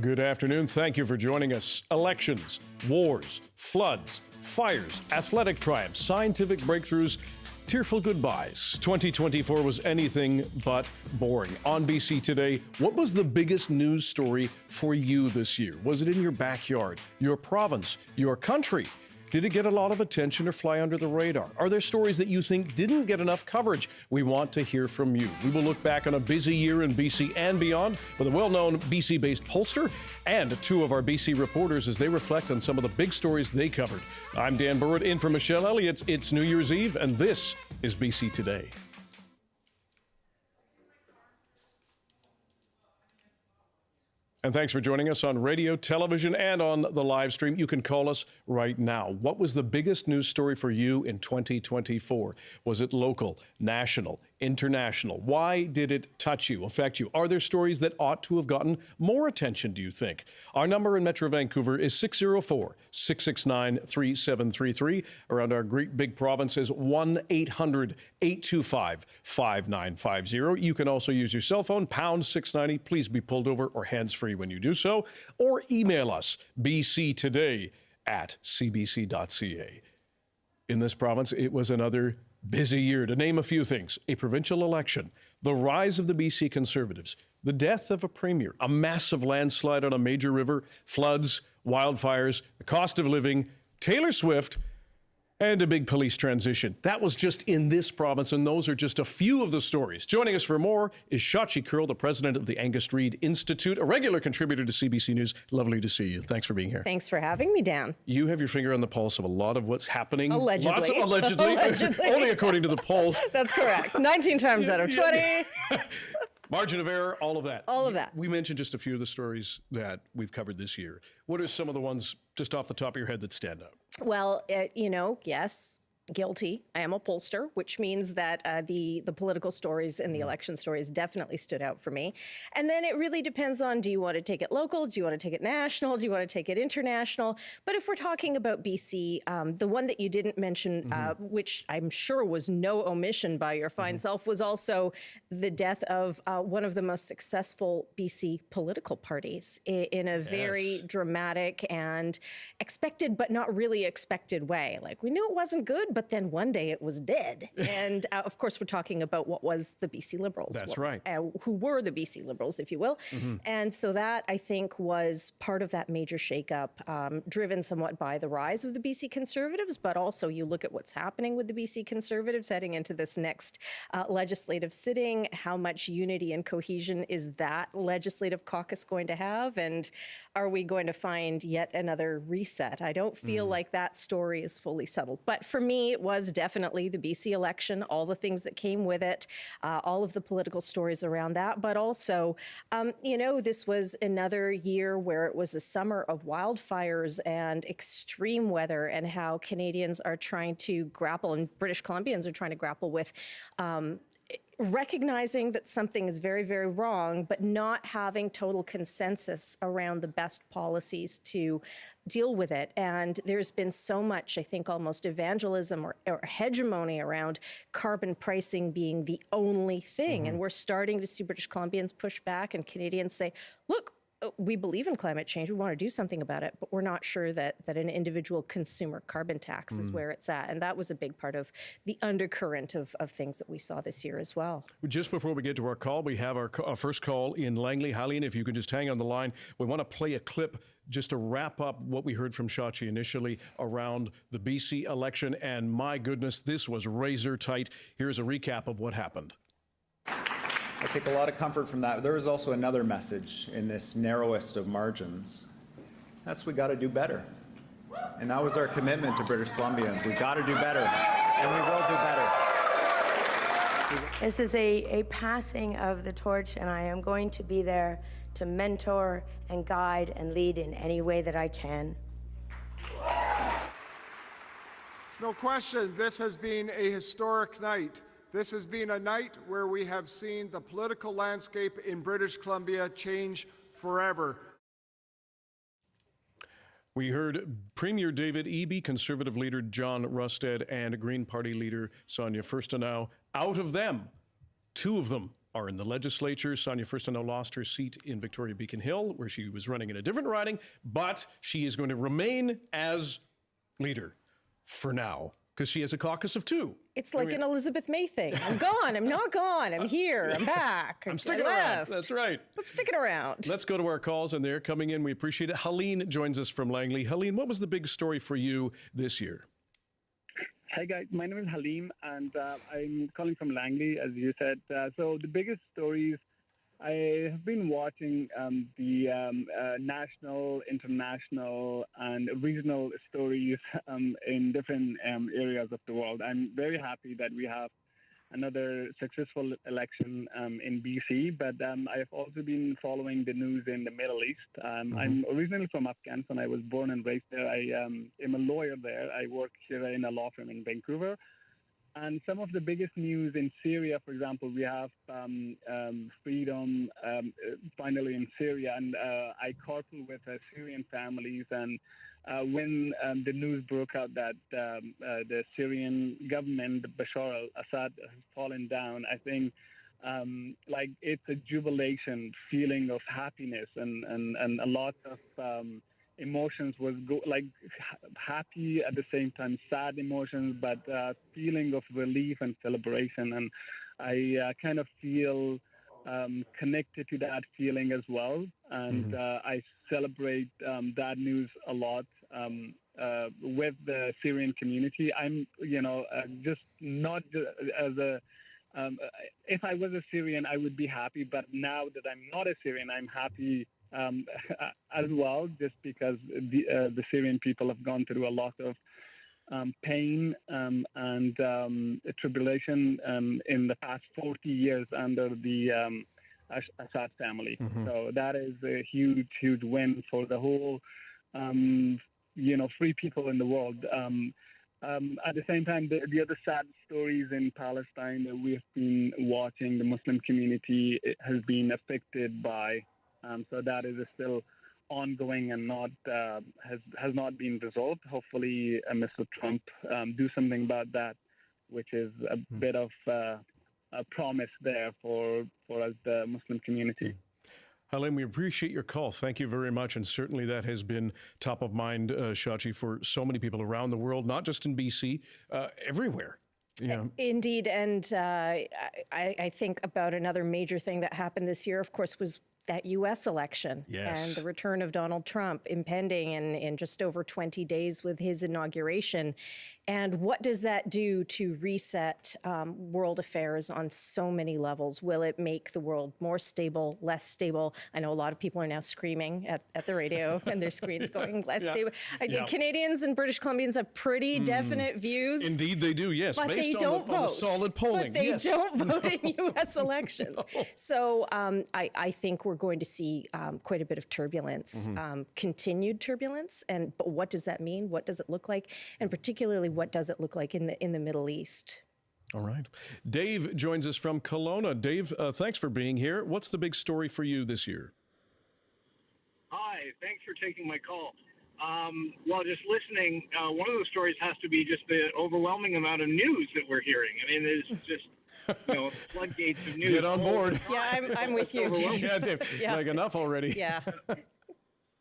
Good afternoon. Thank you for joining us. Elections, wars, floods, fires, athletic triumphs, scientific breakthroughs, tearful goodbyes. 2024 was anything but boring. On BC Today, what was the biggest news story for you this year? Was it in your backyard, your province, your country? Did it get a lot of attention or fly under the radar? Are there stories that you think didn't get enough coverage? We want to hear from you. We will look back on a busy year in BC and beyond with a well-known BC-based pollster and two of our BC reporters as they reflect on some of the big stories they covered. I'm Dan Burritt in for Michelle Elliott. It's New Year's Eve, and this is BC Today. And thanks for joining us on radio, television, and on the live stream. You can call us right now. What was the biggest news story for you in 2024? Was it local, national, international? Why did it touch you, affect you? Are there stories that ought to have gotten more attention, do you think? Our number in Metro Vancouver is 604-669-3733. Around our great big province is 1-800-825-5950. You can also use your cell phone, pound 690. Please be pulled over or hands-free when you do so, or email us, bctoday@cbc.ca. In this province, it was another busy year. To name a few things: a provincial election, the rise of the BC Conservatives, the death of a premier, a massive landslide on a major river, floods, wildfires, the cost of living, Taylor Swift, and a big police transition. That was just in this province, and those are just a few of the stories. Joining us for more is Shachi Kurl, the president of the Angus Reid Institute, a regular contributor to CBC News. Lovely to see you. Thanks for being here. Thanks for having me, Dan. You have your finger on the pulse of a lot of what's happening. Allegedly. Allegedly. Only according to the polls. That's correct. 19 times out of 20. Margin of error, all of that. All of that. We mentioned just a few of the stories that we've covered this year. What are some of the ones just off the top of your head that stand out? Well, yes, guilty. I am a pollster, which means that the political stories and the election stories definitely stood out for me. And then it really depends on, do you want to take it local? Do you want to take it national? Do you want to take it international? But if we're talking about BC, the one that you didn't mention, which I'm sure was no omission by your fine self, was also the death of one of the most successful BC political parties in a very dramatic and expected, but not really expected way. Like, we knew it wasn't good, but then one day it was dead. And of course, we're talking about what was the BC Liberals. That's right. Who were the BC Liberals, if you will. And so that, I think, was part of that major shakeup, driven somewhat by the rise of the BC Conservatives, but also you look at what's happening with the BC Conservatives heading into this next legislative sitting. How much unity and cohesion is that legislative caucus going to have? And are we going to find yet another reset? I don't feel like that story is fully settled. But for me, it was definitely the BC election, all the things that came with it, all of the political stories around that. But also, this was another year where it was a summer of wildfires and extreme weather, and how Canadians are trying to grapple, and British Columbians are trying to grapple with recognizing that something is very, very wrong, but not having total consensus around the best policies to deal with it. And there's been so much, I think, almost evangelism or hegemony around carbon pricing being the only thing. And we're starting to see British Columbians push back and Canadians say, look, we believe in climate change. We want to do something about it, but we're not sure that an individual consumer carbon tax is where it's at. And that was a big part of the undercurrent of things that we saw this year as well. Just before we get to our call, we have our first call in Langley. Eileen, if you can just hang on the line. We want to play a clip just to wrap up what we heard from Shachi initially around the BC election. And my goodness, this was razor tight. Here's a recap of what happened. I take a lot of comfort from that. There is also another message in this narrowest of margins. That's we got to do better. And that was our commitment to British Columbians. We got to do better, and we will do better. This is a passing of the torch, and I am going to be there to mentor and guide and lead in any way that I can. There's no question this has been a historic night. This has been a night where we have seen the political landscape in British Columbia change forever. We heard Premier David Eby, Conservative leader John Rustad, and Green Party leader Sonia Furstenau. Out of them, two of them are in the legislature. Sonia Furstenau lost her seat in Victoria Beacon Hill, where she was running in a different riding, but she is going to remain as leader for now, because she has a caucus of two. It's like an Elizabeth May thing. I'm gone. I'm not gone. I'm here. I'm back. I'm sticking around. That's right. I'm sticking around. Let's go to our calls, and they're coming in. We appreciate it. Helene joins us from Langley. Helene, what was the big story for you this year? Hi, guys. My name is Halim, and I'm calling from Langley, as you said. So the biggest stories, I have been watching the national, international, and regional stories in different areas of the world. I'm very happy that we have another successful election in BC, but I've also been following the news in the Middle East. I'm originally from Afghanistan. I was born and raised there. I am a lawyer there. I work here in a law firm in Vancouver. And some of the biggest news in Syria, for example, we have freedom finally in Syria. And I carpool with Syrian families. And when the news broke out that the Syrian government, Bashar al-Assad, has fallen down, I think like it's a jubilation feeling of happiness and a lot of emotions was happy at the same time, sad emotions, but feeling of relief and celebration. And I kind of feel connected to that feeling as well. And I celebrate that news a lot with the Syrian community. I'm, just not as a, if I was a Syrian, I would be happy. But now that I'm not a Syrian, I'm happy as well, just because the Syrian people have gone through a lot of pain and tribulation in the past 40 years under the Assad family. So that is a huge, huge win for the whole, free people in the world. At the same time, the other sad stories in Palestine that we've been watching, the Muslim community has been affected by. So that is still ongoing and not has not been resolved. Hopefully, Mr. Trump do something about that, which is a bit of a promise there for us, the Muslim community. Halim, we appreciate your call. Thank you very much. And certainly that has been top of mind, Shachi, for so many people around the world, not just in BC, everywhere. Yeah. Indeed. And I think about another major thing that happened this year, of course, was that U.S. election and the return of Donald Trump impending in just over 20 days with his inauguration. And what does that do to reset world affairs on so many levels? Will it make the world more stable, less stable? I know a lot of people are now screaming at the radio and their screens going less stable. Canadians and British Columbians have pretty definite views. Indeed they do, yes. But based they don't vote. On the solid polling. But they don't vote in U.S. elections. No. So I think we're going to see quite a bit of turbulence, continued turbulence. But what does that mean? What does it look like? And particularly, what does it look like in the Middle East? All right. Dave joins us from Kelowna. Dave, thanks for being here. What's the big story for you this year? Hi, thanks for taking my call. Well, just listening, one of the stories has to be just the overwhelming amount of news that we're hearing. I mean, there's just floodgates of news. Get on board. Yeah, I'm with you, Dave. Yeah, Dave. Yeah. Like enough already. Yeah. But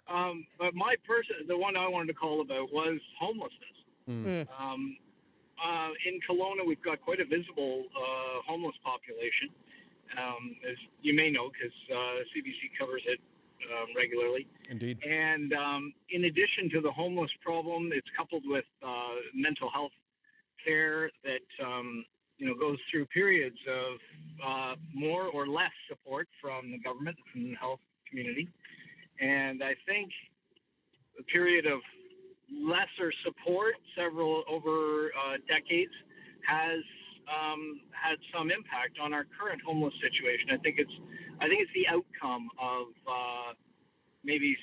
the one I wanted to call about was homelessness. In Kelowna, we've got quite a visible homeless population, as you may know, because CBC covers it regularly. Indeed. And in addition to the homeless problem, it's coupled with mental health care that goes through periods of more or less support from the government, from the health community. And I think the period of lesser support, over decades, has had some impact on our current homeless situation. I think it's the outcome of maybe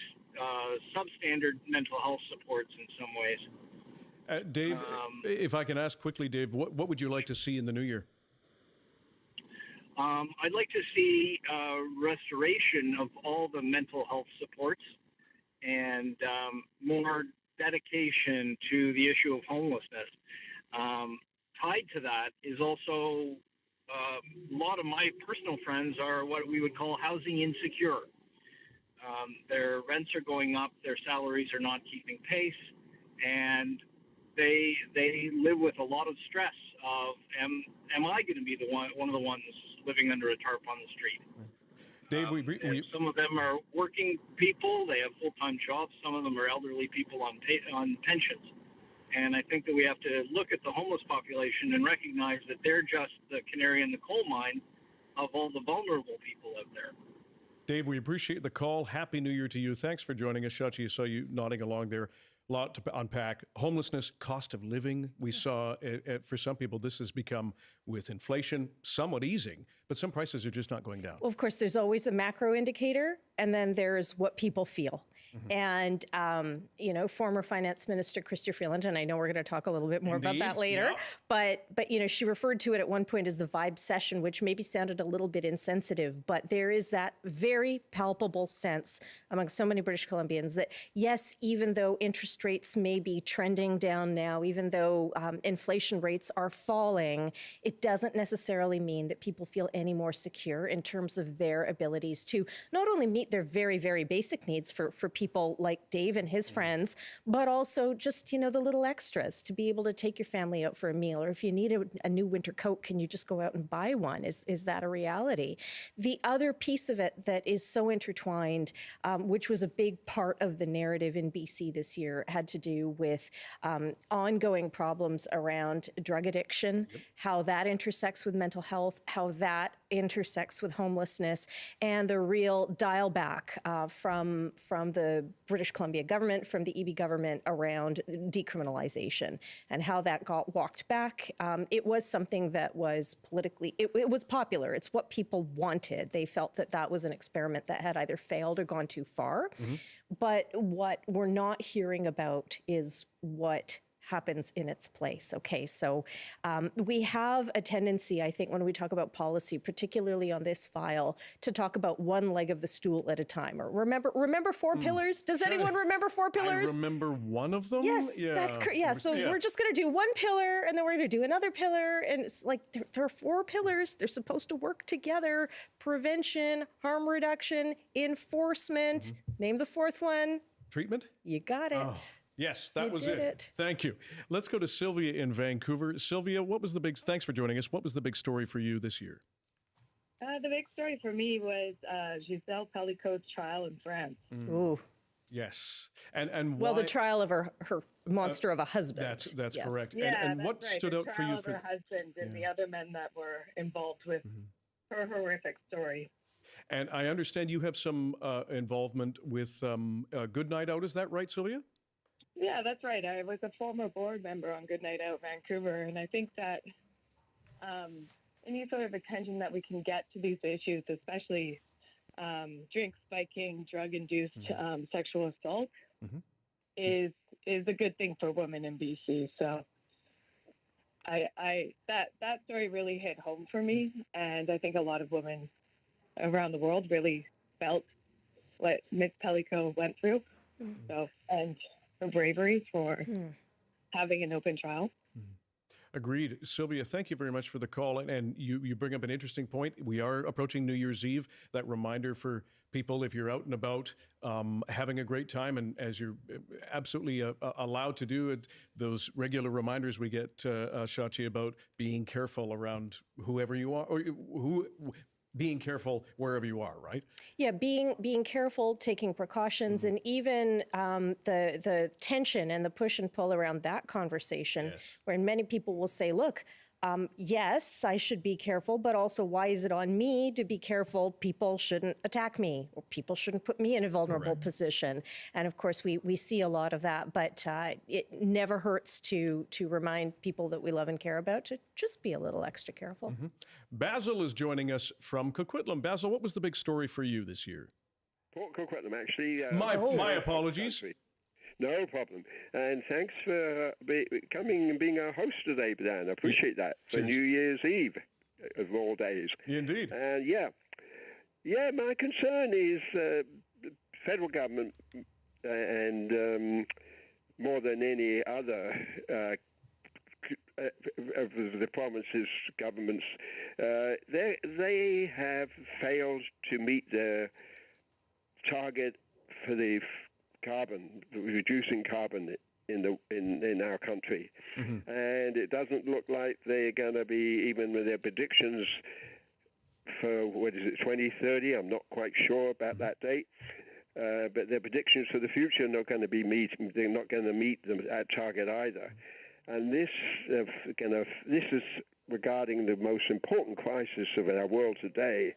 substandard mental health supports in some ways. Dave, if I can ask quickly, Dave, what would you like to see in the new year? I'd like to see restoration of all the mental health supports and more dedication to the issue of homelessness. Tied to that is also a lot of my personal friends are what we would call housing insecure. Their rents are going up, their salaries are not keeping pace, and they live with a lot of stress of am I going to be one of the ones living under a tarp on the street? Dave, some of them are working people; they have full-time jobs. Some of them are elderly people on pensions. And I think that we have to look at the homeless population and recognize that they're just the canary in the coal mine of all the vulnerable people out there. Dave, we appreciate the call. Happy New Year to you. Thanks for joining us. Shachi, I saw you nodding along there. A lot to unpack. Homelessness, cost of living. We saw, for some people, this has become, with inflation, somewhat easing, but some prices are just not going down. Well, of course, there's always a macro indicator, and then there's what people feel. And, former Finance Minister Chrystia Freeland, and I know we're going to talk a little bit more about that later, but she referred to it at one point as the vibe session, which maybe sounded a little bit insensitive, but there is that very palpable sense among so many British Columbians that, yes, even though interest rates may be trending down now, even though inflation rates are falling, it doesn't necessarily mean that people feel any more secure in terms of their abilities to not only meet their very, very basic needs for people like Dave and his friends, but also just, the little extras to be able to take your family out for a meal. Or if you need a new winter coat, can you just go out and buy one? Is that a reality? The other piece of it that is so intertwined, which was a big part of the narrative in BC this year, had to do with ongoing problems around drug addiction, how that intersects with mental health, how that intersects with homelessness, and the real dial back from the British Columbia government, from the EB government around decriminalization and how that got walked back. It was something that was politically, it was popular. It's what people wanted. They felt that that was an experiment that had either failed or gone too far. But what we're not hearing about is what happens in its place. Okay, so we have a tendency, I think, when we talk about policy, particularly on this file, to talk about one leg of the stool at a time. Or remember four pillars? Does anyone remember four pillars? I remember one of them. Yes, that's correct. Yeah, so we're just going to do one pillar, and then we're going to do another pillar, and it's like there are four pillars. They're supposed to work together: prevention, harm reduction, enforcement. Name the fourth one. Treatment? You got it. Oh. Yes, that was did it. Thank you. Let's go to Sylvia in Vancouver. Sylvia, thanks for joining us. What was the big story for you this year? The big story for me was Giselle Pellicote's trial in France. Ooh. Yes. And well, why, the trial of her monster of a husband. That's yes. correct. Yeah, and what right. stood the out for you? trial of her husband and the other men that were involved with her horrific story. And I understand you have some involvement with Good Night Out. Is that right, Sylvia? Yeah, that's right. I was a former board member on Good Night Out Vancouver, and I think that any sort of attention that we can get to these issues, especially drink spiking, drug-induced sexual assault, is a good thing for women in BC. So that story really hit home for me, and I think a lot of women around the world really felt what Miss Pellicote went through. So and her bravery for having an open trial. Agreed. Sylvia, thank you very much for the call. And you bring up an interesting point. We are approaching New Year's Eve. That reminder for people, if you're out and about, having a great time, and as you're absolutely allowed to do it, those regular reminders we get, Shachi, about being careful around whoever you are, or being careful wherever you are, right? Yeah, being careful, taking precautions, and even the tension and the push and pull around that conversation, where many people will say, look, yes, I should be careful, but also why is it on me to be careful? People shouldn't attack me, or people shouldn't put me in a vulnerable position. And of course, we see a lot of that, but it never hurts to remind people that we love and care about to just be a little extra careful. Basil is joining us from Coquitlam. Basil, what was the big story for you this year? Port Coquitlam, actually. My apologies. No problem. And thanks for coming and being our host today, Dan. I appreciate that. For New Year's Eve, of all days. Indeed. And my concern is the federal government and more than any other of the provinces, governments, they have failed to meet their target for the reducing carbon in our country. And it doesn't look like they're going to be, even with their predictions for, 2030, I'm not quite sure about that date, but their predictions for the future are not going to be they're not going to meet that target either. And this is regarding the most important crisis of our world today,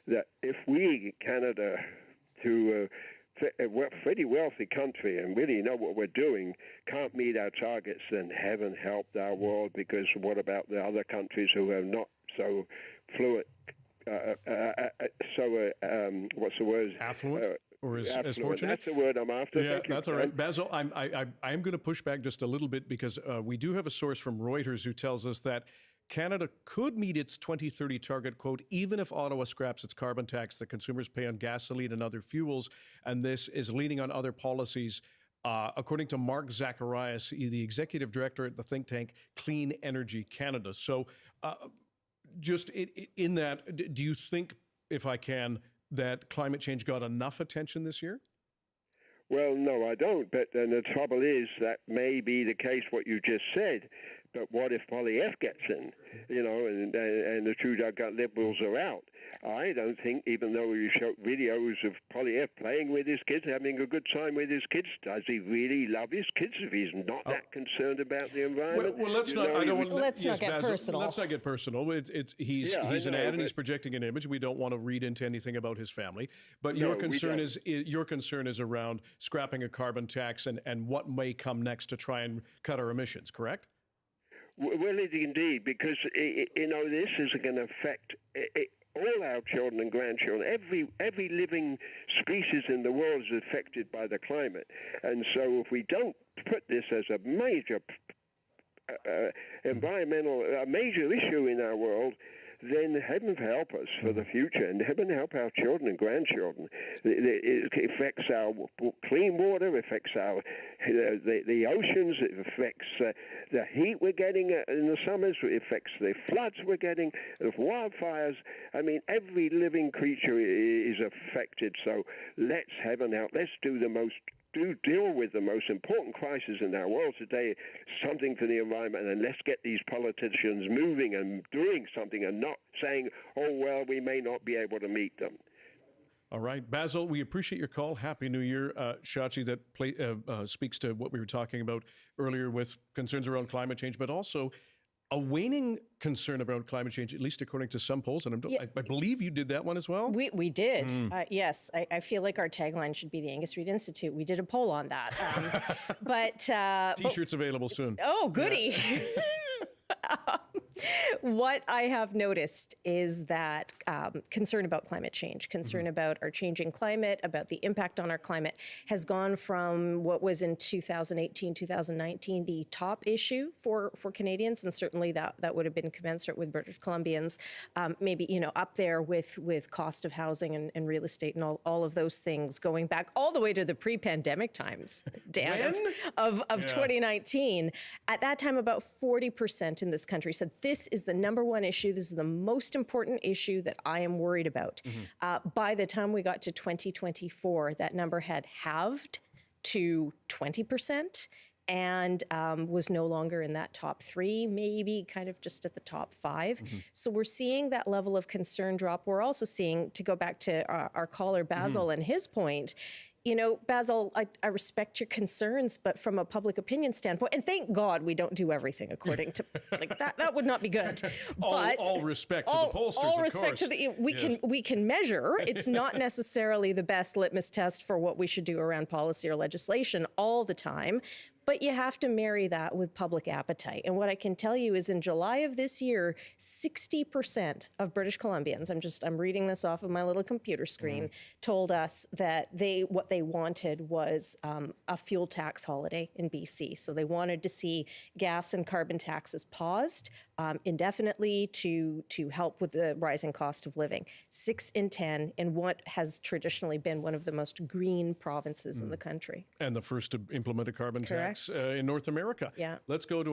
that if we, Canada, who a pretty wealthy country and really know what we're doing, can't meet our targets, then heaven help our world, because what about the other countries who are not so fluent, what's the word? Affluent? Or as fortunate? That's the word I'm after. Yeah, Thank you, that's all right. Basil, I'm going to push back just a little bit, because we do have a source from Reuters who tells us that Canada could meet its 2030 target, quote, even if Ottawa scraps its carbon tax that consumers pay on gasoline and other fuels. And this is leaning on other policies. According to Mark Zacharias, the executive director at the think tank Clean Energy Canada. So just in that, do you think, if I can, that climate change got enough attention this year? Well, no, I don't. But then the trouble is that may be the case, what you just said. But what if Polly F gets in, and the true-dug-gut Liberals are out? I don't think, even though you show videos of Polly F playing with his kids, having a good time with his kids, does he really love his kids if he's not that concerned about the environment? Well, let's not. I don't want. Let's not get personal. Let's not get personal. He's an ad and he's projecting an image. We don't want to read into anything about his family. But your concern is around scrapping a carbon tax and what may come next to try and cut our emissions. Correct? Well, indeed, because this is going to affect all our children and grandchildren. Every living species in the world is affected by the climate, and so if we don't put this as a major a major issue in our world, then heaven help us for the future, and heaven help our children and grandchildren. It affects our clean water, it affects the oceans, it affects the heat we're getting in the summers, it affects the floods we're getting, the wildfires. I mean, every living creature is affected. So let's, heaven help, let's deal with the most important crisis in our world today, something for the environment, and let's get these politicians moving and doing something and not saying, oh, well, we may not be able to meet them. All right. Basil, we appreciate your call. Happy New Year. Shachi, that speaks to what we were talking about earlier with concerns around climate change, but also a waning concern about climate change, at least according to some polls. And I believe you did that one as well? We did. Yes. I feel like our tagline should be the Angus Reid Institute. We did a poll on that. T-shirts available soon. Oh, goody. Yeah. What I have noticed is that concern about climate change, concern about our changing climate, about the impact on our climate, has gone from what was in 2018, 2019, the top issue for Canadians, and certainly that would have been commensurate with British Columbians, maybe, up there with cost of housing and real estate and all of those things, going back all the way to the pre-pandemic times, Dan, of 2019. At that time, about 40% in this country said, this is the number one issue. This is the most important issue that I am worried about. By the time we got to 2024, that number had halved to 20% and was no longer in that top three, maybe kind of just at the top five. So we're seeing that level of concern drop. We're also seeing, to go back to our caller Basil and his point, Basil, I respect your concerns, but from a public opinion standpoint, and thank God we don't do everything according to that would not be good. But all respect to the pollsters, all respect to the we can measure. It's not necessarily the best litmus test for what we should do around policy or legislation all the time. But you have to marry that with public appetite. And what I can tell you is in July of this year, 60% of British Columbians, I'm reading this off of my little computer screen, told us that what they wanted was a fuel tax holiday in BC. So they wanted to see gas and carbon taxes paused indefinitely to help with the rising cost of living. 6 in 10 in what has traditionally been one of the most green provinces in the country. And the first to implement a carbon tax. tax in North America. Yeah. Let's go to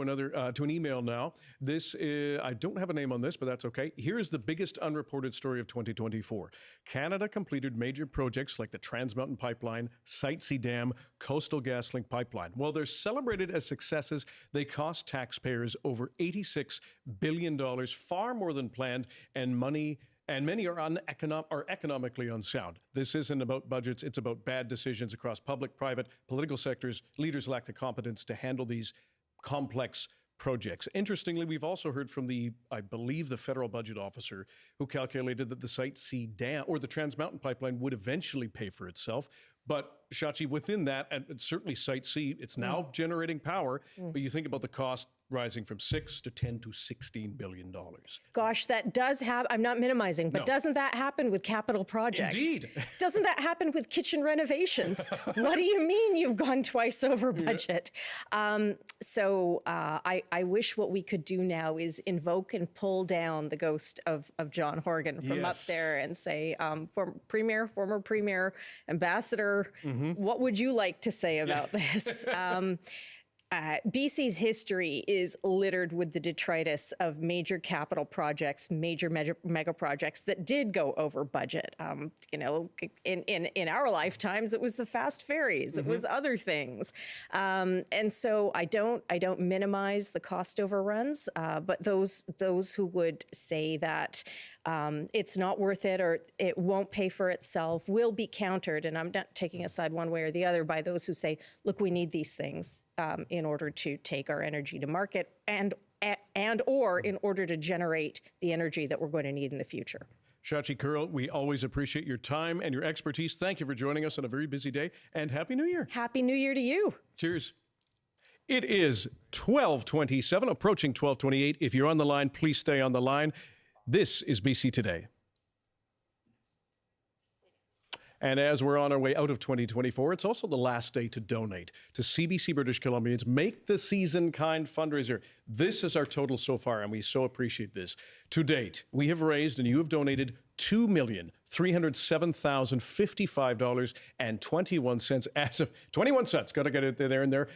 to an email now. This is, I don't have a name on this, but that's okay. Here's the biggest unreported story of 2024. Canada completed major projects like the Trans Mountain Pipeline, Site C Dam, Coastal GasLink Pipeline. While they're celebrated as successes, they cost taxpayers over $86 billion, far more than planned, and many are economically unsound. This isn't about budgets, it's about bad decisions across public, private, political sectors. Leaders lack the competence to handle these complex projects. Interestingly, we've also heard from I believe the federal budget officer, who calculated that the Site C Dam or the Trans Mountain Pipeline would eventually pay for itself. But Shachi, within that, and certainly Site C, it's now generating power, but you think about the cost rising from $6 to $10 to $16 billion. Gosh, that does happen. I'm not minimizing, but doesn't that happen with capital projects? Indeed. Doesn't that happen with kitchen renovations? What do you mean you've gone twice over budget? I wish what we could do now is invoke and pull down the ghost of John Horgan from up there and say, former premier, ambassador, what would you like to say about this? BC's history is littered with the detritus of major capital projects, major mega projects that did go over budget. In our lifetimes, it was the fast ferries, it was other things, and so I don't minimize the cost overruns, but those who would say that it's not worth it or it won't pay for itself will be countered, and I'm not taking a side one way or the other, by those who say, look, we need these things in order to take our energy to market and or in order to generate the energy that we're going to need in the future. Shachi Kurl, we always appreciate your time and your expertise. Thank you for joining us on a very busy day, and Happy New Year. Happy New Year to you. Cheers. It is 12:27, approaching 12:28. If you're on the line, please stay on the line. This is BC Today. And as we're on our way out of 2024, it's also the last day to donate to CBC British Columbians Make the Season Kind fundraiser. This is our total so far, and we so appreciate this. To date, we have raised and you have donated $2,307,055.21 as of 21 cents. Got to get it there and there.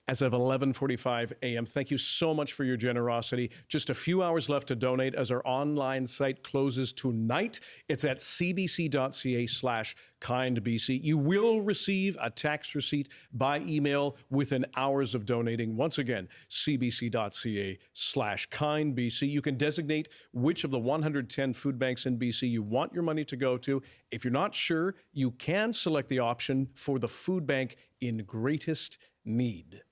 As of 11:45 a.m. Thank you so much for your generosity. Just a few hours left to donate as our online site closes tonight. It's at cbc.ca/kindbc. You will receive a tax receipt by email within hours of donating. Once again, cbc.ca/kindbc. You can designate which of the 110 food banks in BC you want your money to go to. If you're not sure, you can select the option for the food bank in greatest need.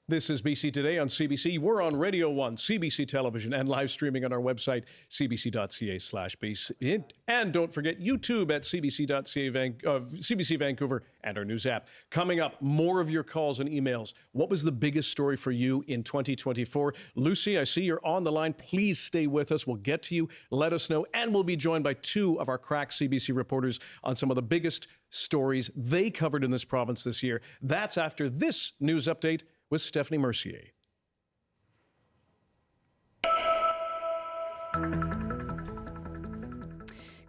This is BC Today on CBC. We're on Radio 1, CBC Television, and live streaming on our website, cbc.ca/BC. And don't forget YouTube at CBC Vancouver and our news app. Coming up, more of your calls and emails. What was the biggest story for you in 2024? Lucy, I see you're on the line. Please stay with us. We'll get to you. Let us know. And we'll be joined by two of our crack CBC reporters on some of the biggest stories they covered in this province this year. That's after this news update with Stephanie Mercier.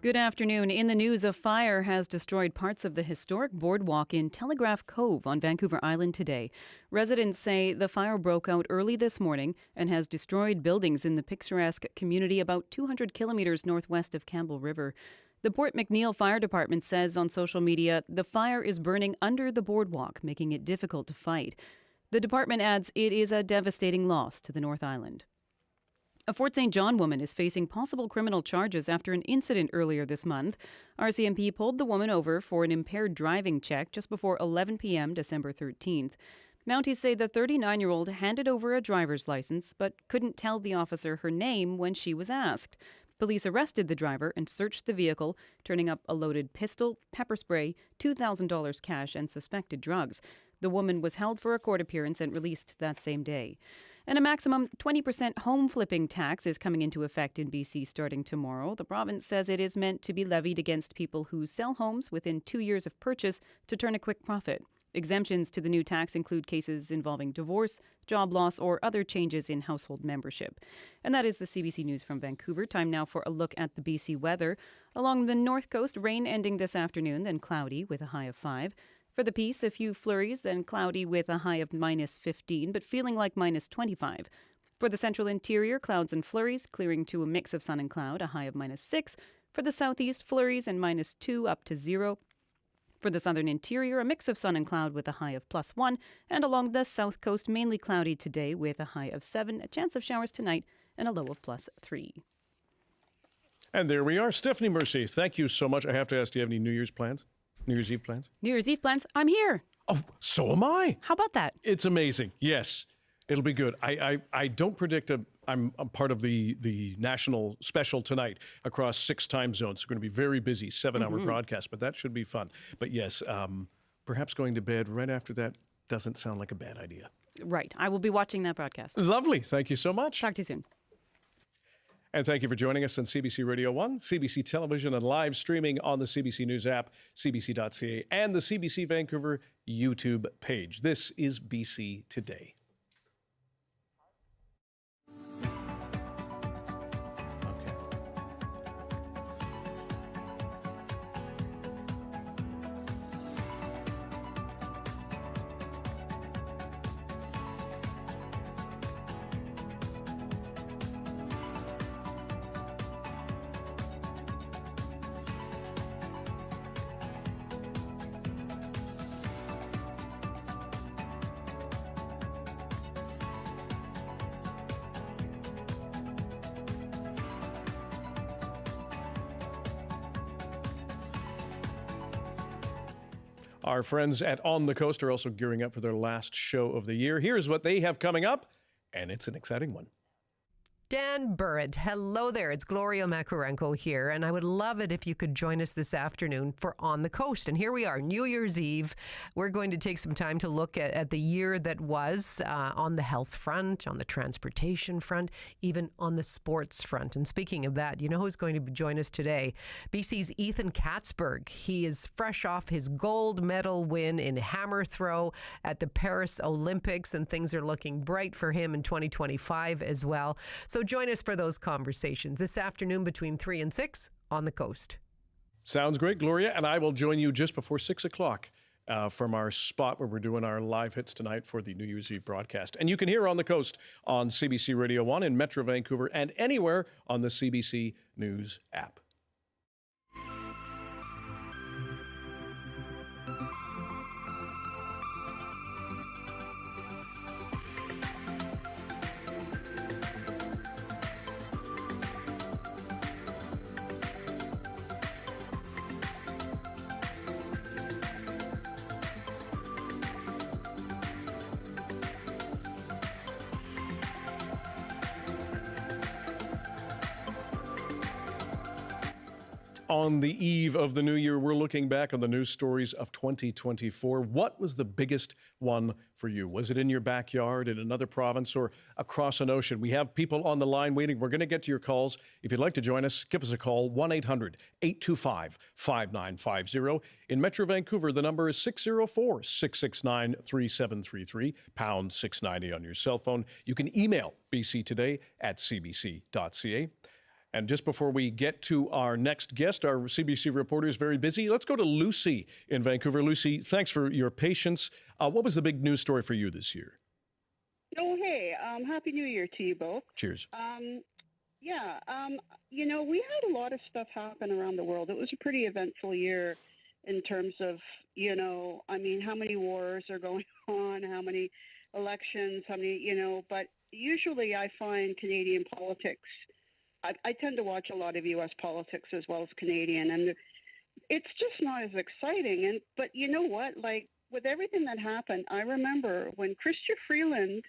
Good afternoon. In the news, a fire has destroyed parts of the historic boardwalk in Telegraph Cove on Vancouver Island today. Residents say the fire broke out early this morning and has destroyed buildings in the picturesque community about 200 kilometers northwest of Campbell River. The Port McNeill Fire Department says on social media the fire is burning under the boardwalk, making it difficult to fight. The department adds it is a devastating loss to the North Island. A Fort St. John woman is facing possible criminal charges after an incident earlier this month. RCMP pulled the woman over for an impaired driving check just before 11 p.m. December 13th. Mounties say the 39-year-old handed over a driver's license but couldn't tell the officer her name when she was asked. Police arrested the driver and searched the vehicle, turning up a loaded pistol, pepper spray, $2,000 cash, and suspected drugs. The woman was held for a court appearance and released that same day. And a maximum 20% home flipping tax is coming into effect in BC starting tomorrow. The province says it is meant to be levied against people who sell homes within 2 years of purchase to turn a quick profit. Exemptions to the new tax include cases involving divorce, job loss, or other changes in household membership. And that is the CBC News from Vancouver. Time now for a look at the BC weather. Along the north coast, rain ending this afternoon, then cloudy with a high of 5. For the Peace, a few flurries, then cloudy with a high of minus 15, but feeling like minus 25. For the central interior, clouds and flurries, clearing to a mix of sun and cloud, a high of minus 6. For the southeast, flurries and minus 2 up to 0. For the southern interior, a mix of sun and cloud with a high of plus 1. And along the south coast, mainly cloudy today with a high of 7, a chance of showers tonight, and a low of plus 3. And there we are. Stephanie Mercier, thank you so much. I have to ask, do you have any New Year's plans? New Year's Eve plans? New Year's Eve plans? I'm here. Oh, so am I. How about that? It's amazing. Yes, it'll be good. I don't predict I'm a part of the national special tonight across 6 time zones. We're going to be very busy, 7-hour broadcast, but that should be fun. But yes, perhaps going to bed right after that doesn't sound like a bad idea. Right. I will be watching that broadcast. Lovely. Thank you so much. Talk to you soon. And thank you for joining us on CBC Radio 1, CBC Television, and live streaming on the CBC News app, cbc.ca, and the CBC Vancouver YouTube page. This is BC Today. Our friends at On the Coast are also gearing up for their last show of the year. Here's what they have coming up, and it's an exciting one. Dan Burritt, hello there. It's Gloria Makarenko here, and I would love it if you could join us this afternoon for On the Coast. And here we are, New Year's Eve. We're going to take some time to look at the year that was on the health front, on the transportation front, even on the sports front. And speaking of that, you know who's going to join us today? BC's Ethan Katzberg. He is fresh off his gold medal win in hammer throw at the Paris Olympics, and things are looking bright for him in 2025 as well. So join us for those conversations this afternoon between 3 and 6 on the Coast. Sounds great, Gloria. And I will join you just before 6 o'clock from our spot where we're doing our live hits tonight for the New Year's Eve broadcast. And you can hear On the Coast on CBC Radio 1 in Metro Vancouver and anywhere on the CBC News app. On the eve of the new year, we're looking back on the news stories of 2024. What was the biggest one for you? Was it in your backyard, in another province, or across an ocean? We have people on the line waiting. We're going to get to your calls. If you'd like to join us, give us a call, 1-800-825-5950. In Metro Vancouver, the number is 604-669-3733, pound 690 on your cell phone. You can email bctoday@cbc.ca. And just before we get to our next guest, our CBC reporter is very busy. Let's go to Lucy in Vancouver. Lucy, thanks for your patience. What was the big news story for you this year? Oh, hey, Happy New Year to you both. Cheers. You know, we had a lot of stuff happen around the world. It was a pretty eventful year in terms of, you know, I mean, how many wars are going on, how many elections, how many, you know, but usually I find Canadian politics, I tend to watch a lot of U.S. politics as well as Canadian, and it's just not as exciting. But you know what? Like, with everything that happened, I remember when Chrystia Freeland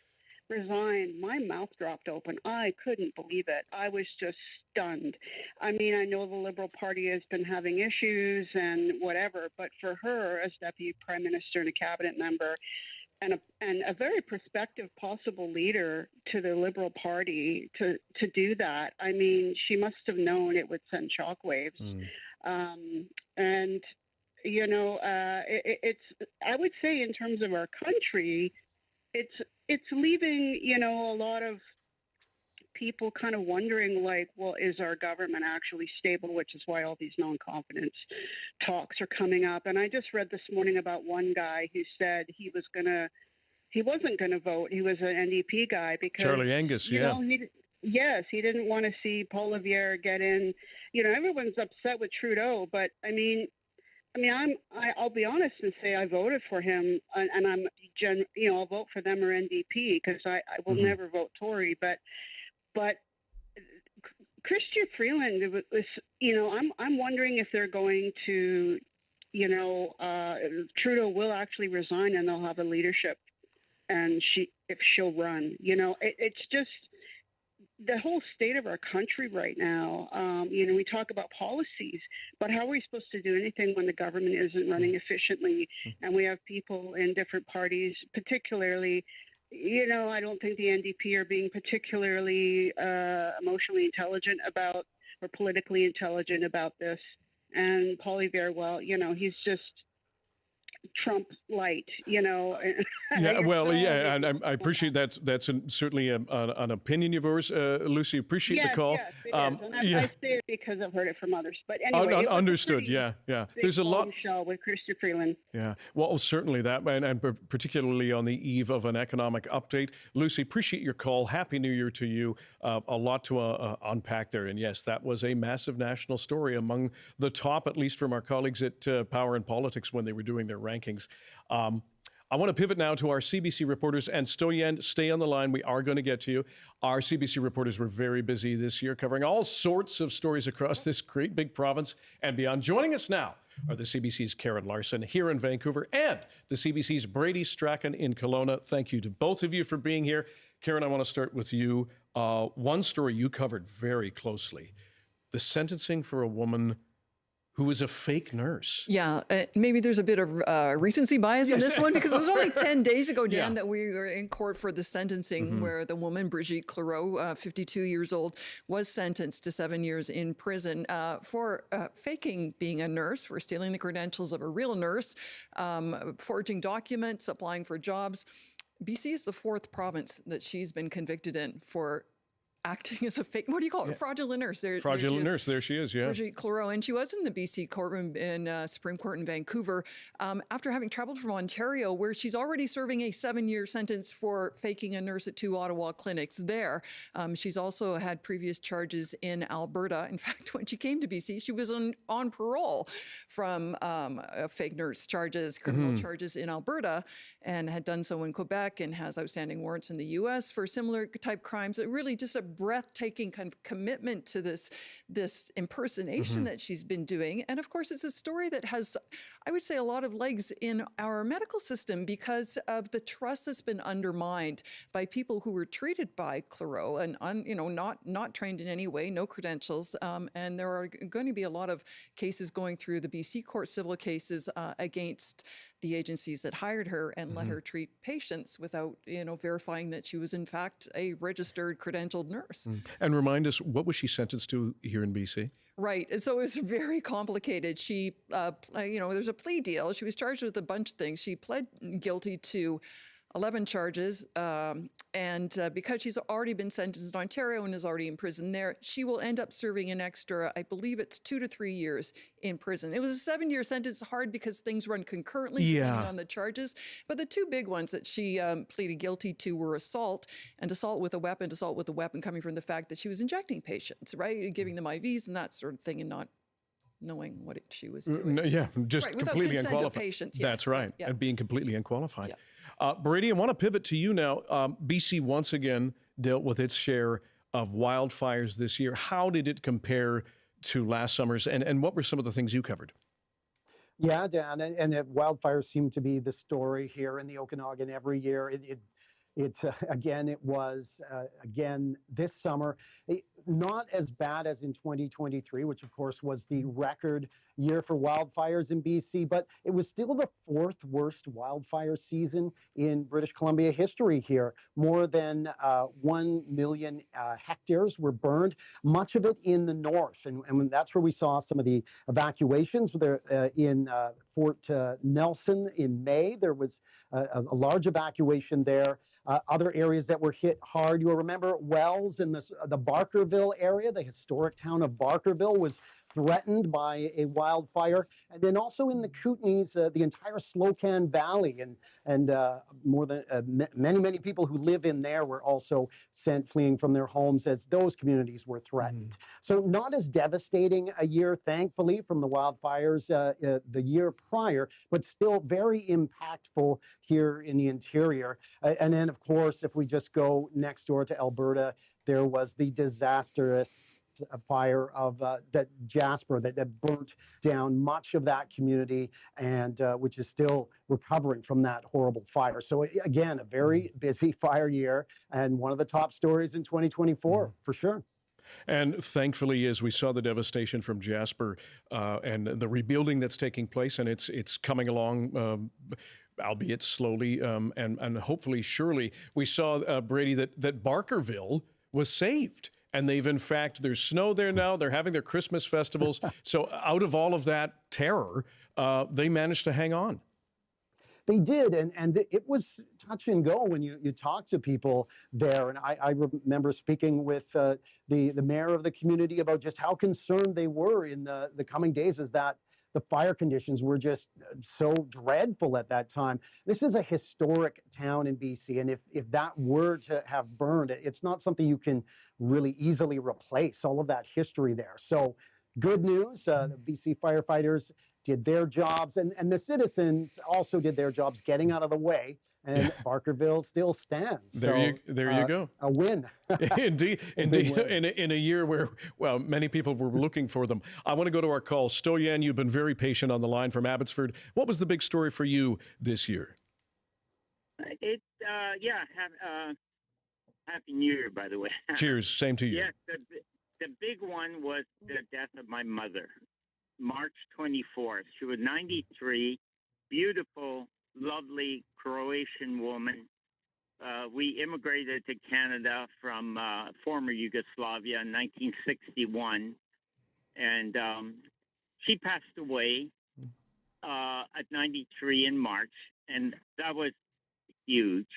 resigned, my mouth dropped open. I couldn't believe it. I was just stunned. I mean, I know the Liberal Party has been having issues and whatever, but for her as Deputy Prime Minister and a cabinet member, and a very prospective possible leader to the Liberal Party to do that. I mean, she must have known it would send shockwaves. And, you know, it's, I would say in terms of our country, it's leaving, you know, a lot of people kind of wondering, like, well, is our government actually stable? Which is why all these non-confidence talks are coming up. And I just read this morning about one guy who said he wasn't going to vote. He was an NDP guy because Charlie Angus, you know, he didn't want to see Paul Revere get in. You know, everyone's upset with Trudeau, but I'll be honest and say I voted for him, and I'll vote for them or NDP because I will never vote Tory. But Chrystia Freeland was, you know, I'm wondering if they're going to, you know, Trudeau will actually resign and they'll have a leadership, and if she'll run, you know, it's just the whole state of our country right now. You know, we talk about policies, but how are we supposed to do anything when the government isn't running efficiently? And we have people in different parties, particularly, you know, I don't think the NDP are being particularly emotionally intelligent about or politically intelligent about this. And Paul Revere, well, you know, he's just Trump light, you know. Yeah, well, yeah, and I appreciate that's certainly an opinion of yours, Lucy. Appreciate the call. Yes, it is. And I say it because I've heard it from others. But anyway, understood. Yeah. There's a lot. Show with Chrystia Freeland. Yeah, well, certainly that, and particularly on the eve of an economic update. Lucy, appreciate your call. Happy New Year to you. A lot to unpack there, and yes, that was a massive national story among the top, at least from our colleagues at Power and Politics when they were doing their rankings. I want to pivot now to our CBC reporters, and Stoyan, stay on the line. We are going to get to you. Our CBC reporters were very busy this year covering all sorts of stories across this great big province and beyond. Joining us now are the CBC's Karin Larsen here in Vancouver and the CBC's Brady Strachan in Kelowna. Thank you to both of you for being here. Karin, I want to start with you. One story you covered very closely, the sentencing for a woman who was a fake nurse. Yeah, maybe there's a bit of recency bias in this one because it was only 10 days ago, Dan, that we were in court for the sentencing where the woman, Brigitte Clareau, 52 years old, was sentenced to 7 years in prison for faking being a nurse, for stealing the credentials of a real nurse, forging documents, applying for jobs. BC is the fourth province that she's been convicted in for acting as a fake, what do you call it? Fraudulent nurse. Fraudulent nurse, there she is, yeah. Brigitte Clareau, and she was in the BC courtroom in Supreme Court in Vancouver after having traveled from Ontario, where she's already serving a 7-year sentence for faking a nurse at 2 Ottawa clinics there. She's also had previous charges in Alberta. In fact, when she came to BC, she was on parole from fake nurse charges, criminal charges in Alberta, and had done so in Quebec and has outstanding warrants in the U.S. for similar type crimes. It really just a breathtaking kind of commitment to this impersonation that she's been doing. And of course, it's a story that has, I would say, a lot of legs in our medical system because of the trust that's been undermined by people who were treated by Clareau and not trained in any way, no credentials. And there are going to be a lot of cases going through the BC court, civil cases against the agencies that hired her and let her treat patients without, verifying that she was in fact a registered, credentialed nurse. And remind us, what was she sentenced to here in BC? Right. And so it was very complicated. She, there's a plea deal. She was charged with a bunch of things. She pled guilty to 11 charges. And because she's already been sentenced in Ontario and is already in prison there, she will end up serving an extra, I believe it's 2 to 3 years in prison. It was a 7-year sentence, hard because things run concurrently depending on the charges. But the two big ones that she pleaded guilty to were assault with a weapon coming from the fact that she was injecting patients, right? Giving them IVs and that sort of thing and not knowing what she was doing. Just completely unqualified. Patients, That's right, and being completely unqualified. Brady, I want to pivot to you now. BC once again dealt with its share of wildfires this year. How did it compare to last summer's, and what were some of the things you covered? Yeah, Dan, and wildfires seem to be the story here in the Okanagan every year. It was this summer, not as bad as in 2023, which of course was the record year for wildfires in BC, but it was still the fourth worst wildfire season in British Columbia history here. More than 1 million hectares were burned, much of it in the north. And that's where we saw some of the evacuations there in Fort Nelson in May. There was a large evacuation there. Other areas that were hit hard, you'll remember Wells in the Barkerville area, the historic town of Barkerville was threatened by a wildfire. And then also in the Kootenays, the entire Slocan Valley and more than many people who live in there were also sent fleeing from their homes as those communities were threatened. So not as devastating a year, thankfully, from the wildfires the year prior, but still very impactful here in the interior. And then, of course, if we just go next door to Alberta, there was the disastrous fire of that Jasper that burnt down much of that community, and which is still recovering from that horrible fire. So again, a very busy fire year, and one of the top stories in 2024 for sure. And thankfully, as we saw the devastation from Jasper and the rebuilding that's taking place, and it's coming along, albeit slowly, and hopefully, surely, we saw, Brady, that Barkerville was saved. And they've, in fact, there's snow there now. They're having their Christmas festivals. So out of all of that terror, they managed to hang on. They did, and it was touch and go when you talk to people there. And I remember speaking with the mayor of the community about just how concerned they were in the coming days, as that the fire conditions were just so dreadful at that time. This is a historic town in BC, and if that were to have burned, it's not something you can really easily replace, all of that history there. So good news, the BC firefighters did their jobs, and the citizens also did their jobs getting out of the way, and Barkerville still stands. There you go. A win. Indeed. In a year where, well, many people were looking for them. I want to go to our call. Stoyan, you've been very patient on the line from Abbotsford. What was the big story for you this year? Happy New Year, by the way. Cheers. Same to you. Yes, the big one was the death of my mother, March 24th. She was 93, beautiful, lovely Croatian woman. We immigrated to Canada from former Yugoslavia in 1961, and she passed away at 93 in March, and that was huge.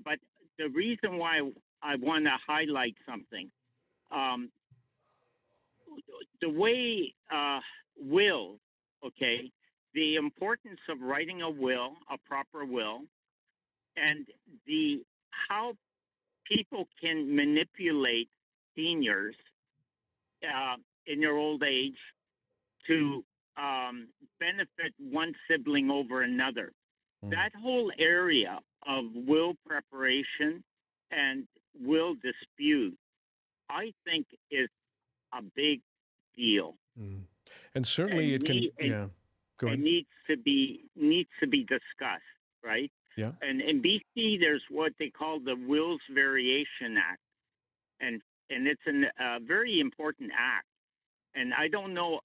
But the reason why I want to highlight something, the way will, okay, the importance of writing a will, a proper will, and how people can manipulate seniors in their old age to benefit one sibling over another. That whole area of will preparation and will dispute, I think, is a big deal. And certainly it can. Go ahead. It needs to be discussed, right? Yeah. And in BC, there's what they call the Wills Variation Act, and it's a very important act. And I don't know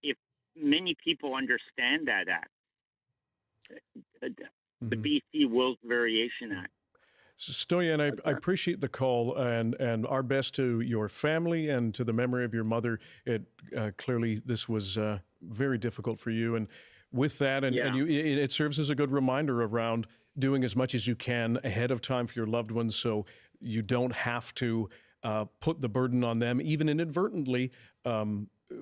if many people understand that act, the BC Wills Variation Act. Stoyan, I appreciate the call, and our best to your family and to the memory of your mother. Clearly, this was very difficult for you, and with that, and it serves as a good reminder around doing as much as you can ahead of time for your loved ones, so you don't have to put the burden on them, even inadvertently,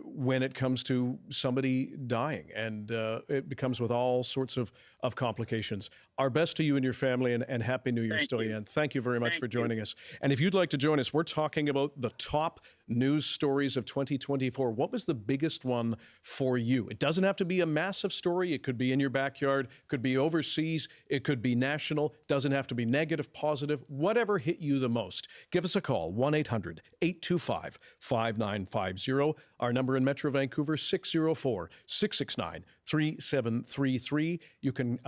when it comes to somebody dying, and it becomes with all sorts of complications. Our best to you and your family, and Happy New Year, Stoyan. Thank you very much for joining us. And if you'd like to join us, we're talking about the top news stories of 2024. What was the biggest one for you? It doesn't have to be a massive story. It could be in your backyard, could be overseas, it could be national, doesn't have to be negative, positive, whatever hit you the most. Give us a call, 1-800-825-5950. Our number in Metro Vancouver, 604-669-3733. You can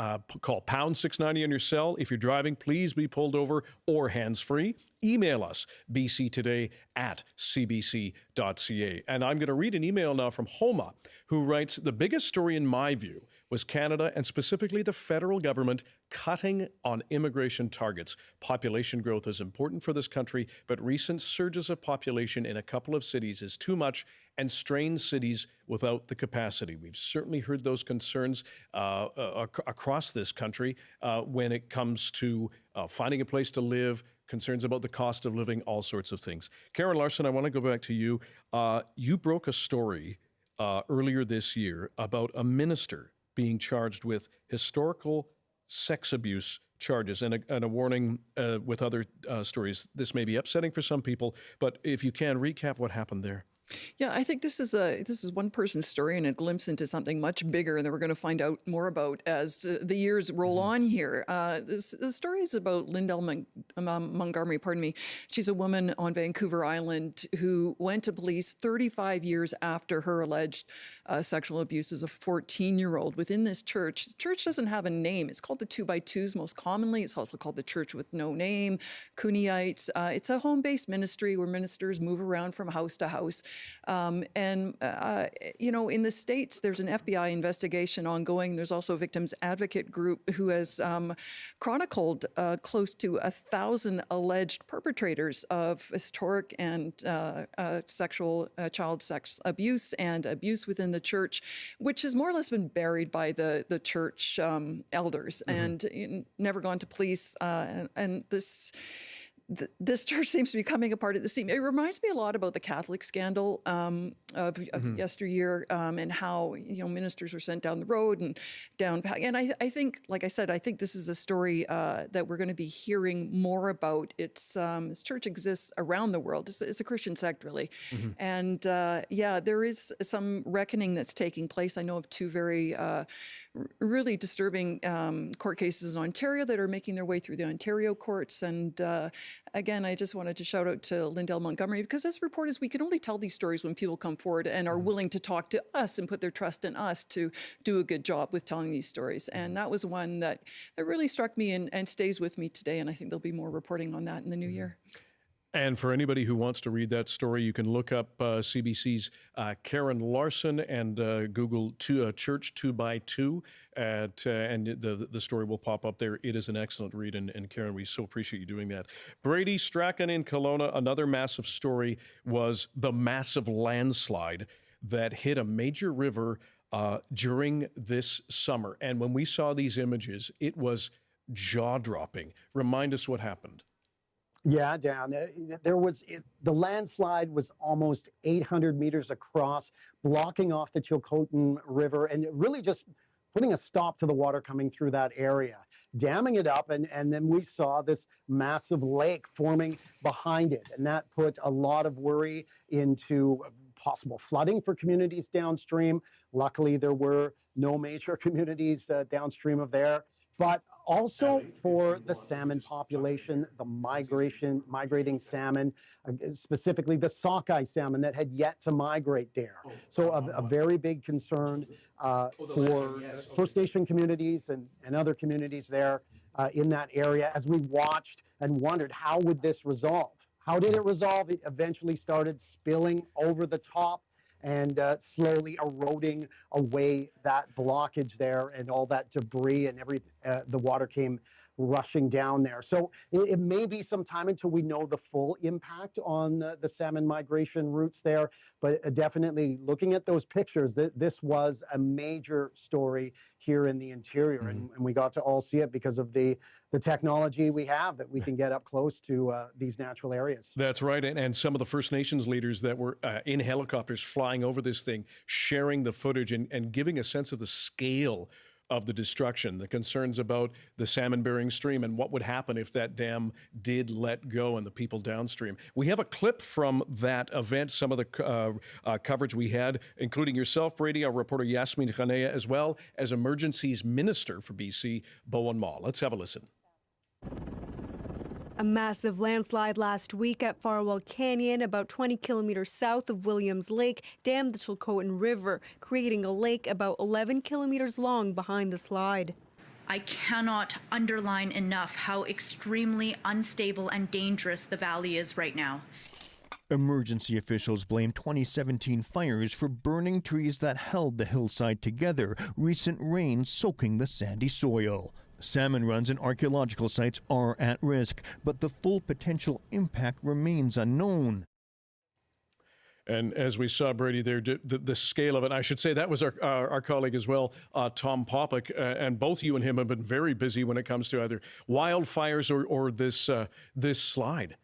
call pound 690 on your cell. If you're driving, please be pulled over or hands-free. Email us, bctoday@cbc.ca. And I'm going to read an email now from Homa, who writes, the biggest story in my view was Canada, and specifically the federal government, cutting on immigration targets. Population growth is important for this country, but recent surges of population in a couple of cities is too much and strains cities without the capacity. We've certainly heard those concerns across this country when it comes to finding a place to live, concerns about the cost of living, all sorts of things. Karin Larsen, I want to go back to you. You broke a story earlier this year about a minister being charged with historical sex abuse charges, and a warning with other stories. This may be upsetting for some people, but if you can recap what happened there. Yeah, I think this is one person's story and a glimpse into something much bigger that we're going to find out more about as the years roll on here. The story is about Lindell Montgomery, pardon me. She's a woman on Vancouver Island who went to police 35 years after her alleged sexual abuse as a 14-year-old within this church. The church doesn't have a name. It's called the 2x2s most commonly. It's also called the Church with No Name, Cooneyite. It's a home-based ministry where ministers move around from house to house. In the States, there's an FBI investigation ongoing. There's also a victims advocate group who has chronicled close to 1,000 alleged perpetrators of historic and sexual child sex abuse and abuse within the church, which has more or less been buried by the church elders and never gone to police. This church seems to be coming apart at the seam. It reminds me a lot about the Catholic scandal of yesteryear and how ministers were sent down the road and down. And I think, like I said, I think this is a story that we're going to be hearing more about. This church exists around the world. It's a Christian sect, really. And there is some reckoning that's taking place. I know of two very really disturbing court cases in Ontario that are making their way through the Ontario courts. And again, I just wanted to shout out to Lindell Montgomery, because as reporters, we can only tell these stories when people come forward and are willing to talk to us and put their trust in us to do a good job with telling these stories. And that was one that really struck me and stays with me today. And I think there'll be more reporting on that in the new year. And for anybody who wants to read that story, you can look up CBC's Karin Larsen and Google Church 2x2, and the story will pop up there. It is an excellent read, and Karin, we so appreciate you doing that. Brady, Strachan in Kelowna, another massive story was the massive landslide that hit a major river during this summer. And when we saw these images, it was jaw-dropping. Remind us what happened. Yeah, Dan, the landslide was almost 800 meters across, blocking off the Chilcotin River and really just putting a stop to the water coming through that area, damming it up. And then we saw this massive lake forming behind it. And that put a lot of worry into possible flooding for communities downstream. Luckily, there were no major communities downstream of there. But also for the salmon population, the migrating salmon, specifically the sockeye salmon that had yet to migrate there. So a very big concern for First Nation communities and other communities there in that area, as we watched and wondered, how would this resolve? How did it resolve? It eventually started spilling over the top and slowly eroding away that blockage there, and all that debris and the water came rushing down there. So it may be some time until we know the full impact on the salmon migration routes there, but definitely looking at those pictures, this was a major story here in the interior, and we got to all see it because of the technology we have that we can get up close to these natural areas. That's right, and some of the First Nations leaders that were in helicopters flying over this thing, sharing the footage and giving a sense of the scale of the destruction, the concerns about the salmon-bearing stream and what would happen if that dam did let go and the people downstream. We have a clip from that event, some of the coverage we had, including yourself, Brady, our reporter Yasmin Khanea, as well as Emergencies Minister for BC, Bowen Ma. Let's have a listen. A massive landslide last week at Farwell Canyon, about 20 kilometers south of Williams Lake, dammed the Chilcotin River, creating a lake about 11 kilometers long behind the slide. I cannot underline enough how extremely unstable and dangerous the valley is right now. Emergency officials blame 2017 fires for burning trees that held the hillside together, recent rain soaking the sandy soil. Salmon runs and archaeological sites are at risk, but the full potential impact remains unknown. And as we saw, Brady, there, the scale of it, I should say that was our colleague as well, Tom Popick, and both you and him have been very busy when it comes to either wildfires or this slide.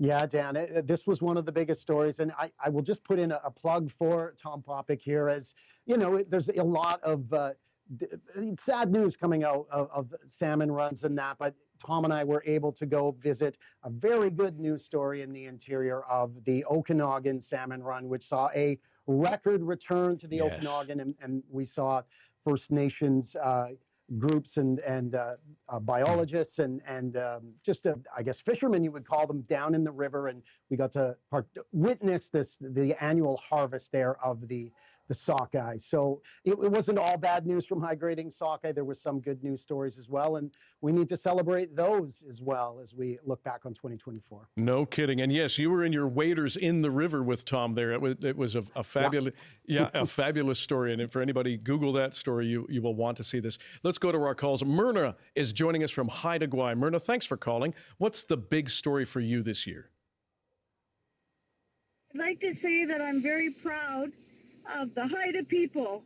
Yeah, Dan, this was one of the biggest stories, and I will just put in a plug for Tom Popick here. As you know, there's a lot of sad news coming out of salmon runs and that, but Tom and I were able to go visit a very good news story in the interior of the Okanagan salmon run, which saw a record return to the Okanagan, and we saw First Nations groups and biologists and just, I guess, fishermen, you would call them, down in the river. And we got to witness the annual harvest there of the sockeye. So it wasn't all bad news for migrating sockeye. There was some good news stories as well. And we need to celebrate those as well as we look back on 2024. No kidding. And yes, you were in your waders in the river with Tom there. It was a fabulous, a fabulous story. And for anybody, Google that story. You will want to see this. Let's go to our calls. Myrna is joining us from Haida. Myrna, thanks for calling. What's the big story for you this year? I'd like to say that I'm very proud of the Haida people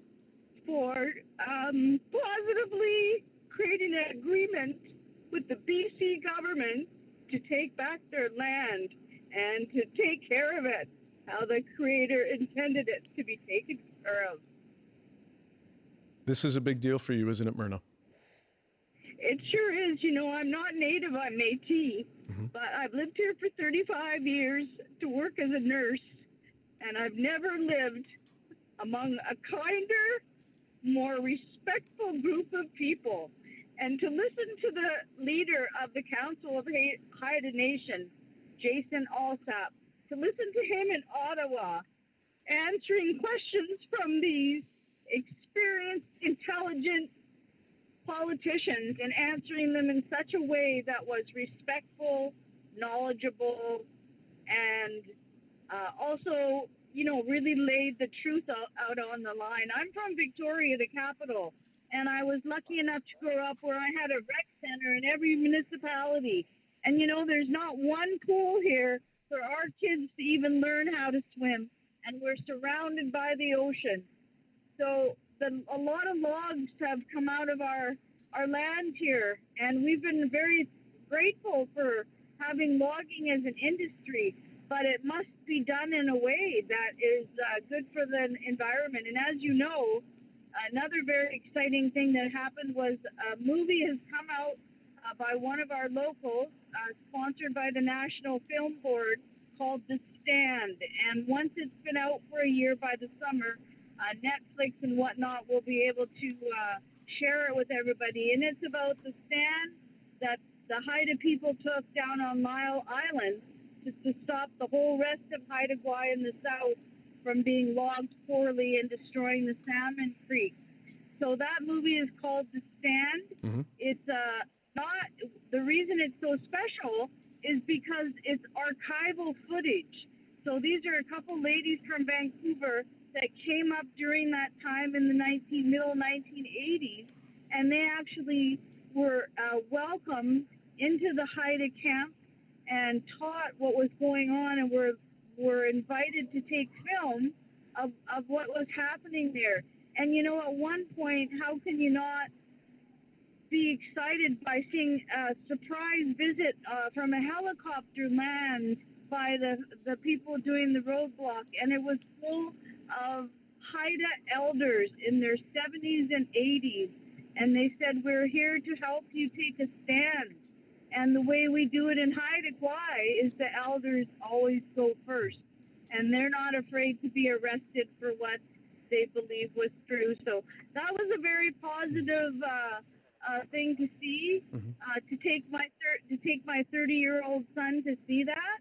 for positively creating an agreement with the BC government to take back their land and to take care of it how the Creator intended it to be taken care of. This is a big deal for you, isn't it, Myrna? It sure is. You know, I'm not Native, I'm Métis, but I've lived here for 35 years to work as a nurse, and I've never lived among a kinder, more respectful group of people. And to listen to the leader of the Council of Haida Nation, Jason Alsop, to listen to him in Ottawa, answering questions from these experienced, intelligent politicians and answering them in such a way that was respectful, knowledgeable, and also, you know, really laid the truth out on the line. I'm from Victoria, the capital, and I was lucky enough to grow up where I had a rec center in every municipality. And, you know, there's not one pool here for our kids to even learn how to swim, and we're surrounded by the ocean. So a lot of logs have come out of our land here, and we've been very grateful for having logging as an industry. But it must be done in a way that is good for the environment. And as you know, another very exciting thing that happened was a movie has come out by one of our locals, sponsored by the National Film Board, called The Stand. And once it's been out for a year by the summer, Netflix and whatnot will be able to share it with everybody. And it's about the stand that the Haida people took down on Lyle Island to stop the whole rest of Haida in the south from being logged poorly and destroying the salmon creek. So that movie is called The Stand. It's not, the reason it's so special is because it's archival footage. So these are a couple ladies from Vancouver that came up during that time in the middle 1980s, and they actually were welcomed into the Haida camp and taught what was going on, and were invited to take film of what was happening there. And, you know, at one point, how can you not be excited by seeing a surprise visit from a helicopter land by the people doing the roadblock? And it was full of Haida elders in their 70s and 80s. And they said, we're here to help you take a stand. And the way we do it in Haida is the elders always go first. And they're not afraid to be arrested for what they believe was true. So that was a very positive thing to see, to take my 30-year-old son to see that.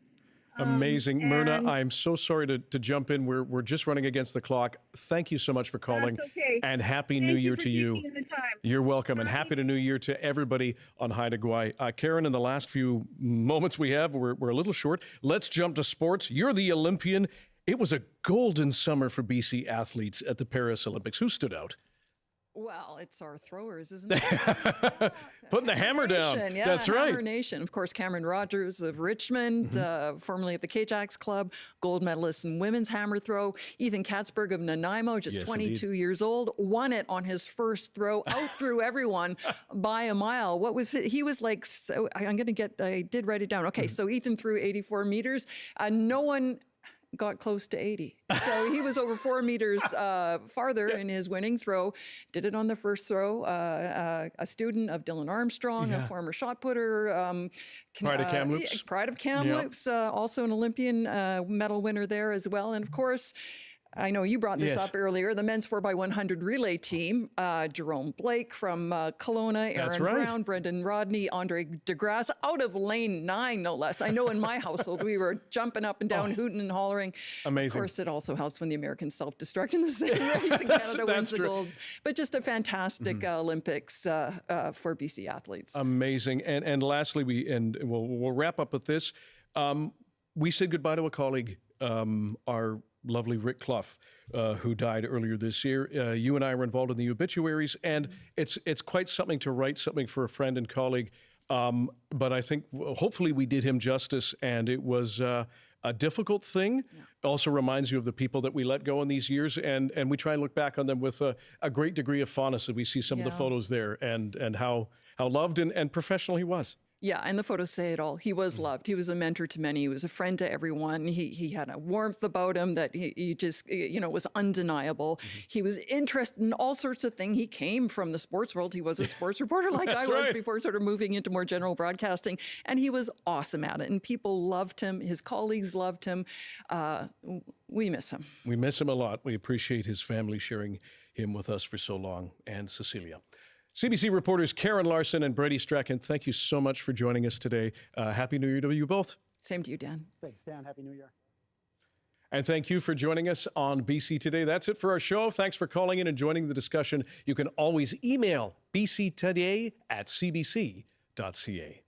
Amazing. Myrna, I'm so sorry to jump in. We're just running against the clock. Thank you so much for calling. That's okay. And Happy New Year to you. Taking the time. You're welcome, and happy New Year to everybody on Haida Gwaii. Karin, in the last few moments we have, we're a little short. Let's jump to sports. You're the Olympian. It was a golden summer for BC athletes at the Paris Olympics. Who stood out? Well, it's our throwers, isn't it? Putting the hammer down. Yeah, That's right. Hammer Nation. Of course, Cameron Rogers of Richmond, formerly of the K-Jacks Club, gold medalist in women's hammer throw. Ethan Katzberg of Nanaimo, just 22 years old, won it on his first throw, out through everyone by a mile. What was it? He was like, so I'm going to get, I did write it down. Okay, so Ethan threw 84 meters. No one got close to 80. So he was over 4 meters farther in his winning throw. Did it on the first throw. A student of Dylan Armstrong, a former shot putter. Pride of Kamloops. Pride of Kamloops, also an Olympian medal winner there as well. And of course, I know you brought this up earlier, the men's 4x100 relay team, Jerome Blake from Kelowna, Aaron Brown, Brendan Rodney, Andre DeGrasse, out of lane 9, no less. I know in my household, we were jumping up and down, hooting and holdering. Amazing. Of course, it also helps when the Americans self-destruct in the same race and Canada wins the gold. But just a fantastic Olympics for BC athletes. Amazing. And lastly, we'll wrap up with this. We said goodbye to a colleague, our lovely Rick Clough, who died earlier this year. You and I were involved in the obituaries, and it's quite something to write something for a friend and colleague. But I think hopefully we did him justice, and it was a difficult thing. Also reminds you of the people that we let go in these years, and we try and look back on them with a great degree of fondness as we see some of the photos there, and how loved and professional he was. Yeah, and the photos say it all. He was loved. He was a mentor to many. He was a friend to everyone. He had a warmth about him that he just, was undeniable. He was interested in all sorts of things. He came from the sports world. He was a sports reporter like I was before sort of moving into more general broadcasting. And he was awesome at it. And people loved him. His colleagues loved him. We miss him. We miss him a lot. We appreciate his family sharing him with us for so long. And Cecilia. CBC reporters Karin, Larsen, and Brady Strachan, thank you so much for joining us today. Happy New Year to you both. Same to you, Dan. Thanks, Dan. Happy New Year. And thank you for joining us on BC Today. That's it for our show. Thanks for calling in and joining the discussion. You can always email bctoday@cbc.ca.